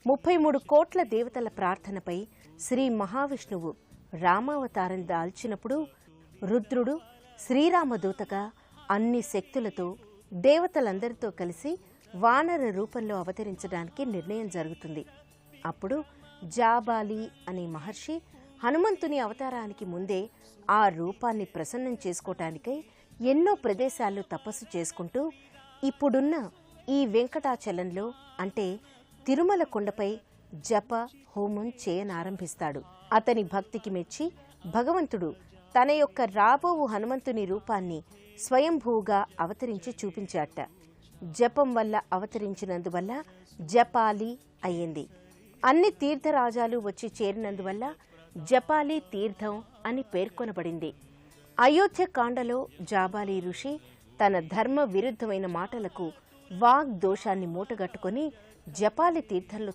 33 కోట్ల దేవతల ప్రార్థనపై శ్రీ మహావిష్ణువు రామావతారం దాల్చినప్పుడు రుద్రుడు శ్రీరామదూతగా అన్ని శక్తులతో దేవతలందరితో కలిసి వానర రూపంలో అవతరించడానికి నిర్ణయం జరుగుతుంది. అప్పుడు జాబాలి అనే మహర్షి హనుమంతుని అవతారానికి ముందే ఆ రూపాన్ని ప్రసన్నం చేసుకోవటానికై ఎన్నో ప్రదేశాల్లో తపస్సు చేసుకుంటూ ఇప్పుడున్న ఈ వెంకటాచలంలో అంటే తిరుమల కొండపై జప హోమం చేయనారంభిస్తాడు. అతని భక్తికి మెచ్చి భగవంతుడు తన యొక్క రాబోవు హనుమంతుని రూపాన్ని స్వయంభూగా అవతరించి చూపించాట. జపం వల్ల అవతరించినందువల్ల జపాలి అయ్యింది. అన్ని తీర్థరాజాలు వచ్చి చేరినందువల్ల జపాలి తీర్థం అని పేర్కొనబడింది. అయోధ్యకాండలో జాబాలి ఋషి తన ధర్మ విరుద్ధమైన మాటలకు వాగ్దోషాన్ని మూటగట్టుకుని జపాలి తీర్థంలో